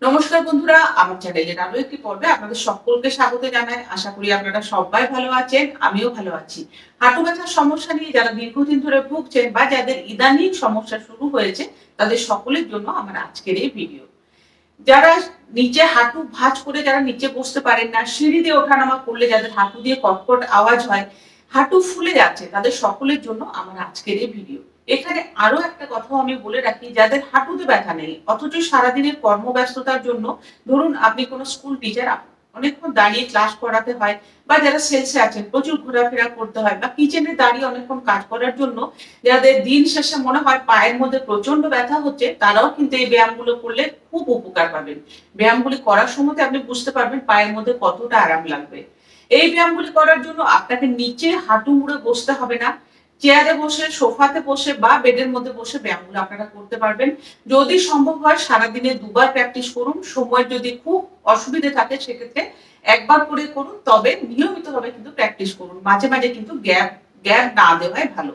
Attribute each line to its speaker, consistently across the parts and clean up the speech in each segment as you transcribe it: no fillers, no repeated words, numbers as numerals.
Speaker 1: নমস্কার বন্ধুরা, আমার চ্যানেলের আরো একটি পর্বে আপনাদের সকলকে স্বাগত জানাই। আশা করি আপনারা সবাই ভালো আছেন, আমিও ভালো আছি। হাঁটু ব্যথার সমস্যা নিয়ে যারা দীর্ঘদিন ধরে ভুগছেন বা যাদের ইদানিং সমস্যা শুরু হয়েছে, তাদের সকলের জন্য আমার আজকের এই ভিডিও। যারা নিচে হাঁটু ভাঁজ করে যারা নিচে বসতে পারেন না, সিঁড়ি দিয়ে ওঠানামা করলে যাদের হাঁটু দিয়ে কটকট আওয়াজ হয়, হাঁটু ফুলে যাচ্ছে, তাদের সকলের জন্য আমার আজকের এই ভিডিও। এখানে আরো একটা কথাও আমি বলে রাখি, যাদের হাঁটুতে ব্যথা নেই অথচ সারাদিনের কর্মব্যস্ততার জন্য, ধরুন আপনি কোনো স্কুল টিচার, অনেকক্ষণ দাঁড়িয়ে ক্লাস করাতে হয়, বা যারা সেলসে আছেন প্রচুর ঘোরাফেরা করতে হয়, বা কিচেনে দাঁড়িয়ে অনেকক্ষণ কাজ করার জন্য যাদের দিন শেষে মনে হয় পায়ের মধ্যে প্রচন্ড ব্যথা হচ্ছে, তারাও কিন্তু এই ব্যায়ামগুলো করলে খুব উপকার পাবেন। ব্যায়ামগুলি করার সময় আপনি বুঝতে পারবেন পায়ের মধ্যে কতটা আরাম লাগবে। এই ব্যায়ামগুলি করার জন্য আপনাকে নিচে হাঁটু মুড়ে বসতে হবে না, চেয়ারে বসে, সোফাতে বসে বা বেডের মধ্যে বসে ব্যায়ামগুলো আপনারা করতে পারবেন। যদি সম্ভব হয় সারাদিনে দুবার প্র্যাকটিস করুন। সময় যদি খুব অসুবিধে থাকে সেক্ষেত্রে একবার করে করুন, তবে নিয়মিতভাবে কিন্তু প্র্যাকটিস করুন। মাঝে মাঝে কিন্তু গ্যাপ না দেওয়াই ভালো।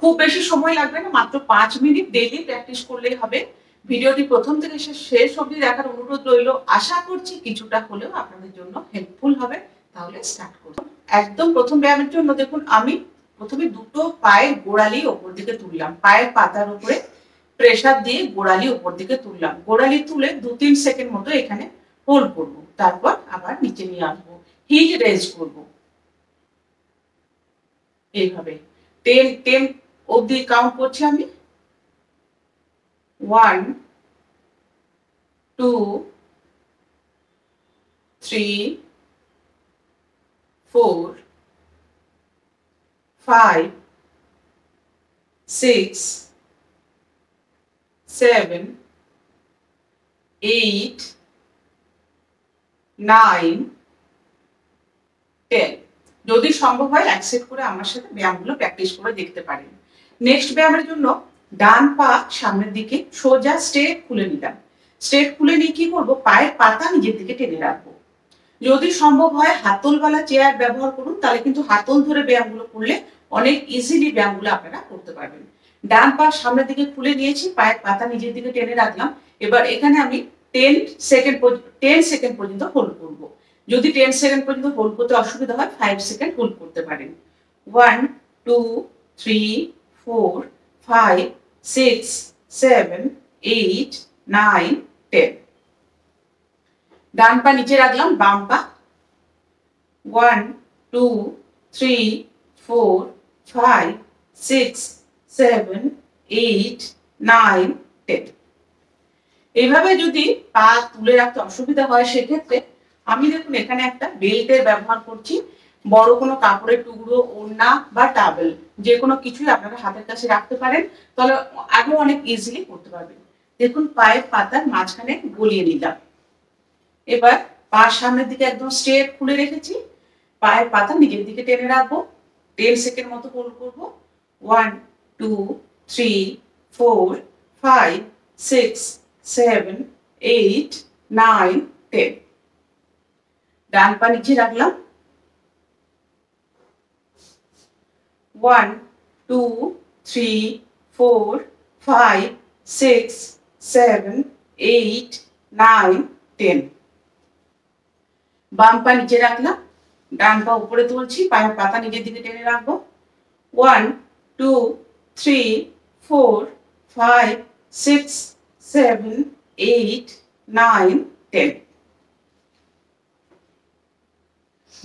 Speaker 1: খুব বেশি সময় লাগবে না, মাত্র 5 মিনিট ডেইলি প্র্যাকটিস করলেই হবে। ভিডিওটি প্রথম থেকে শেষ অবধি দেখার অনুরোধ রইল। আশা করছি কিছুটা হলেও আপনাদের জন্য হেল্পফুল হবে। তাহলে স্টার্ট করুন। একদম প্রথম ব্যায়ামের জন্য দেখুন, আমি প্রথমে দুটো পায়ের গোড়ালি ওপর দিকে তুললাম, পায়ের পাতার উপরে প্রেসার দিয়ে গোড়ালি উপর দিকে তুললাম। গোড়ালি তুলে 2-3 সেকেন্ড মতো এখানে হোল্ড করব, তারপর আবার নিচে নিয়ে আসবো, হিল রেজ করব এইভাবে। 10 অবধি কাউন্ট করছি আমি। 1 2 3 4 5 6 7 8 9 10। যদি সম্ভব হয় এক সেট করে আমার সাথে ব্যায়ামগুলো প্র্যাকটিস করে দেখতে পারেন। নেক্সট ব্যায়ামের জন্য ডান পা সামনের দিকে সোজা স্ট্রেট খুলে নিলাম। স্ট্রেট খুলে নিয়ে কি করব, পায়ের পাতা নিজের দিকে টেনে রাখবো। যদি সম্ভব হয় হাতলওয়ালা চেয়ার ব্যবহার করুন, তাহলে কিন্তু হাতল ধরে ব্যায়ামগুলো করলে অনেক ইজিলি ব্যায়ামগুলো আপনারা করতে পারবেন। ডান পা সামনের দিকে খুলে নিয়েছি, পায়ের পাতা নিজের দিকে টেনে রাখলাম। এবার এখানে আমি 10 সেকেন্ড পর্যন্ত হোল্ড করব। যদি 10 সেকেন্ড পর্যন্ত হোল্ড করতে অসুবিধা হয় 5 সেকেন্ড হোল্ড করতে পারেন। 1 2 3 4 5 6 7 8 9 10। ডান পা নিচে রাখলাম, বাম পা 1 2 3 4 5 6 7 8 9 10। এইভাবে যদি পা তুলে রাখতে অসুবিধা হয় সেক্ষেত্রে আমি দেখুন এখানে একটা বেল্টের ব্যবহার করছি। বড় কোনো কাপড়ের টুকরো, ওড়না বা টাওয়েল, যে কোনো কিছুই আপনারা হাতের কাছে রাখতে পারেন, তাহলে আরো অনেক ইজিলি করতে পারবেন। দেখুন পায়ের পাতার মাঝখানে গলিয়ে নিলাম। এবার পা সামনের দিকে একদম স্ট্রেট খুলে রেখেছি, পায়ের পাতা নিজের দিকে টেনে রাখবো। 10 সেকেন্ড মতো হোল্ড করবো। 1 2 3 4 5 6 7 8 9 10। ডান পা নিচে রাখলাম। 1 2 3 4 5 6 7 8 9 10। বাম পা নিচে রাখলাম, ডান পা উপরে তুলছি, পায়ের পাতা নিজের দিকে টেনে রাখবো। 1 2 3 4 5 6 7 8 9 10।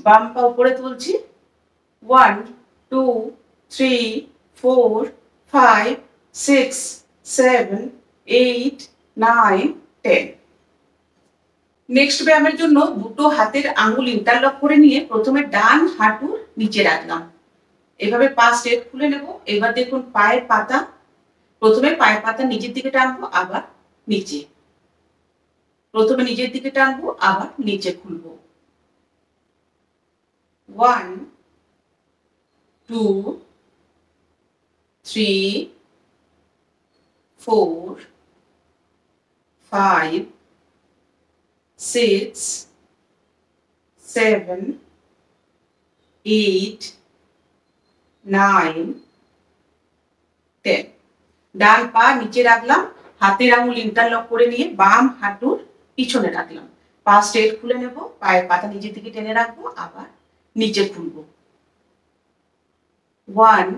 Speaker 1: বাম পা উপরে তুলছি। 1 2 3 4 5 6 7 8 9 10। নেক্সট ব্যায়ামের জন্য দুটো হাতের আঙ্গুল ইন্টারলক করে নিয়ে প্রথমে ডান হাঁটুর নিচে রাখলাম, এভাবে পা স্ট্রেট খুলে নেব। এবার দেখুন পায়ের পাতা, প্রথমে পায়ের পাতা নিজের দিকে টানবো, আবার নিচে, প্রথমে নিজের দিকে টানবো, আবার নিচে খুলবো। 1 2 3 4 5 6 7 8 9 10। ডান পা নিচে রাখলাম, হাতের আঙুল ইন্টারলক করে নিয়ে বাম হাঁটুর পিছনে রাখলাম, পা স্ট্রেট খুলে নেব, পায়ের পাতা নিচের দিকে টেনে রাখবো, আবার নিচে খুলবো। 1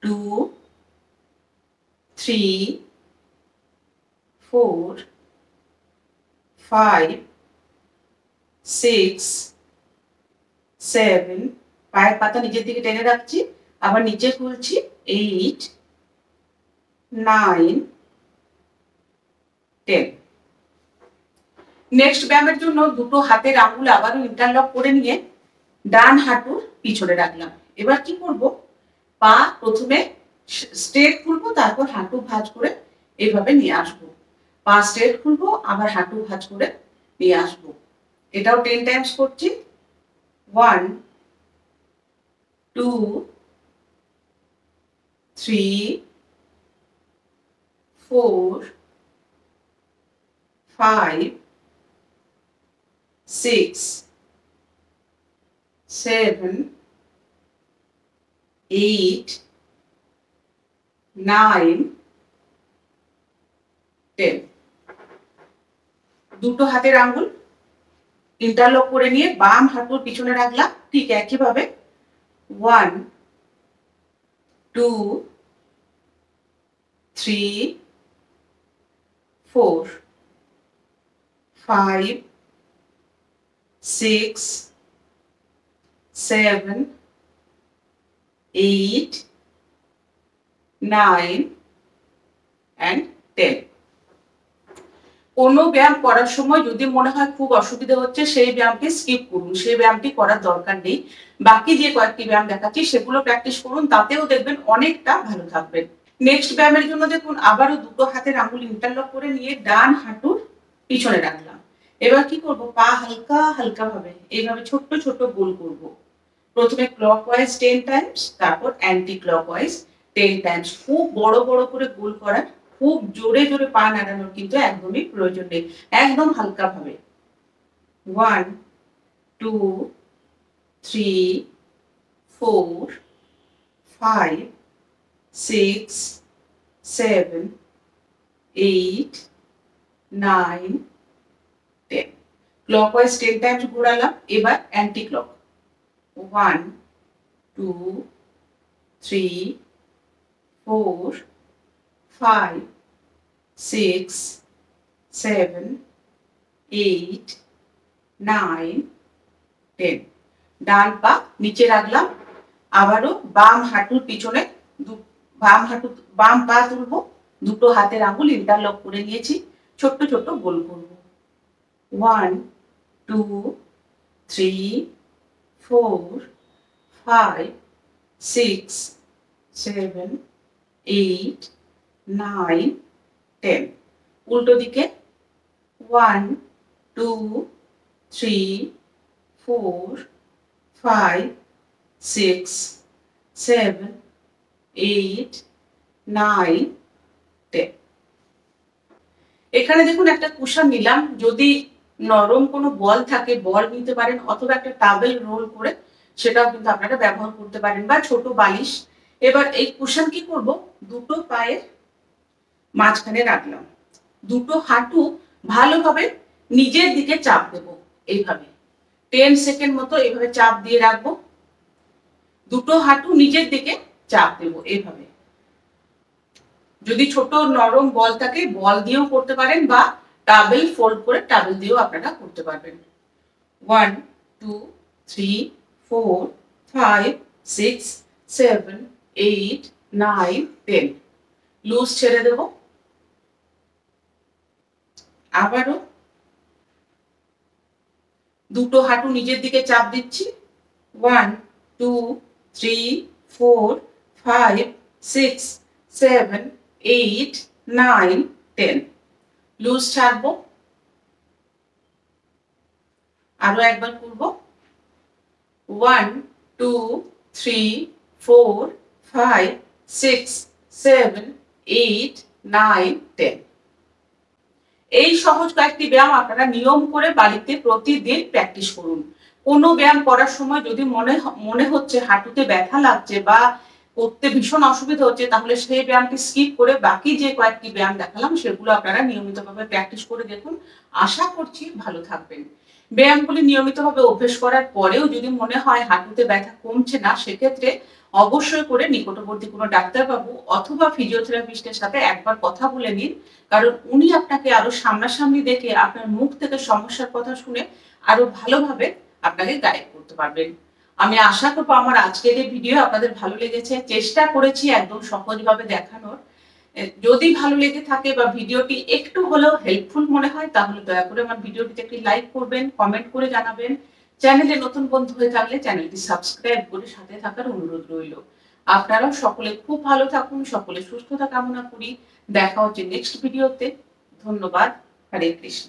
Speaker 1: 2 3 4 5 6 7, পায়ের পাতা নিচের দিকে টেনে রাখছি, আবার নিচে খুলছি, 8 9 10। নেক্সট ব্যায়ামের জন্য দুটো হাতের আঙ্গুল আবারও ইন্টারলক করে নিয়ে ডান হাঁটুর পিছনে রাখলাম। এবার কি করব, পা প্রথমে স্ট্রেট খুলবো, তারপর হাঁটু ভাঁজ করে এইভাবে নিয়ে আসবো। পা স্ট্রেট খুলবো, আবার হাঁটু ভাঁজ করে নিয়ে আসবো। এটাও 10 টাইমস করছি। 1 2 3 4 5 6 7 8 9 10। দুটো হাতের আঙ্গুল ইন্টারলক করে নিয়ে বাম হাঁটুর পিছনে রাখলাম, ঠিক একইভাবে 1 2 3 4 5 6 7 8 9 and 10। কোনো ব্যায়াম করার সময় যদি মনে হয় খুব অসুবিধা হচ্ছে, সেই ব্যায়ামকে স্কিপ করুন, সেই ব্যায়ামটি করার দরকার নেই। বাকি যে কয়েকটি ব্যায়াম দেখাচ্ছি সেগুলো প্র্যাকটিস করুন, তাতেও দেখবেন অনেকটা ভালো থাকবেন। নেক্সট ব্যায়ামের জন্য দেখুন আবারও দুটো হাতের আঙ্গুল ইন্টারলক করে নিয়ে ডান হাঁটুর পিছনে রাখলাম। এবার কি করব, পা হালকা হালকা ভাবে এইভাবে ছোট্ট ছোট্ট গোল করব। প্রথমে ক্লকওয়াইজ 10 টাইমস, তারপর অ্যান্টি ক্লকওয়াইজ 10 টাইমস। খুব বড় বড় করে গোল করার, খুব জোরে জোরে পা নাড়ানোর কিন্তু একদমই প্রয়োজন নেই, একদম হালকা ভাবে। 1 2 3 4 5 6 7 8 9 10। ক্লকওয়াইজ 10 টাইমস ঘোরালাম। এবার অ্যান্টি ক্লক। 1 2 3 4 5 6 7 8 9 10। ডান পা নিচে রাখলাম, আবারও বাম হাঁটুর পিছনে বাম পা তুলবো, দুটো হাতের আঙ্গুল ইন্টারলক করে নিয়েছি, ছোট্ট ছোট্ট গোল করব। 1 2 3 4 5 6 7 8 9 10। উল্টো দিকে 1 2 3 4 5 6 7 8 9 10। এখানে দেখুন একটা কুশন নিলাম, যদি নরম কোনো বল থাকে বল নিতে পারেন, অথবা একটা টাওয়েল রোল করে সেটাও কিন্তু আপনারা ব্যবহার করতে পারেন, বা ছোট বালিশ। এবার এই কুশন কি করব, দুটো পায়ের মাঝখানে রাখলাম, দুটো হাঁটু ভালোভাবে নিজের দিকে চাপ দেব, এইভাবে 10 সেকেন্ড মতো এইভাবে চাপ দিয়ে রাখবো। দুটো হাঁটু নিজের দিকে চাপ দেব এইভাবে। যদি ছোট নরম বল থাকে বল দিয়েও করতে পারেন, বা টাওয়েল ফোল্ড করে টাওয়েল দিয়েও আপনারা করতে পারবেন। 1 2 3 4 5 6 7 8 9 10। লুজ ছেড়ে দেব। আবারও দুটো হাঁটু নিজের দিকে চাপ দিচ্ছি। 1 2 3 4 5 6 7 8 9 10। লুজ ছাড়বো। আরো একবার করব। 1 2 3 4 5 6 7 8 9 10। এই সহজ কয়েকটি ব্যায়াম আপনারা নিয়ম করে বাড়িতে প্রতিদিন প্র্যাকটিস করুন। কোনো ব্যায়াম করার সময় যদি মনে হচ্ছে হাঁটুতে ব্যথা লাগছে, বা করতে ভীষণ অসুবিধা হচ্ছে, তাহলে সেই ব্যায়ামটি স্কিপ করে বাকি যে কয়েকটি ব্যায়াম দেখালাম সেগুলো আপনারা নিয়মিতভাবে প্র্যাকটিস করে দেখুন। আশা করছি ভালো থাকবেন। ব্যায়ামগুলি নিয়মিতভাবে অভ্যেস করার পরেও যদি মনে হয় হাঁটুতে ব্যথা কমছে না, সেক্ষেত্রে অবশ্যই করে নিকটবর্তী কোনো ডাক্তারবাবু অথবা ফিজিওথেরাপিস্টের সাথে একবার কথা বলে নিন। কারণ উনি আপনাকে আরো সামনাসামনি দেখে আপনার মুখ থেকে সমস্যার কথা শুনে আরো ভালোভাবে আপনাকে গাইড করতে পারবেন। আমি আশা করব আমার আজকের এই ভিডিও আপনাদের ভালো লেগেছে। চেষ্টা করেছি একদম সহজভাবে দেখানোর। যদি ভালো লেগে থাকে বা ভিডিওটি একটু হলেও হেল্পফুল মনে হয়, তাহলে দয়া করে আমার ভিডিওটিতে একটি লাইক করবেন, কমেন্ট করে জানাবেন। চ্যানেলে নতুন বন্ধু হয়ে থাকলে চ্যানেলটি সাবস্ক্রাইব করে সাথে থাকার অনুরোধ রইল। আপনারাও সকলে খুব ভালো থাকুন, সকলে সুস্থতা কামনা করি। দেখা হচ্ছে নেক্সট ভিডিওতে। ধন্যবাদ। হরে কৃষ্ণ।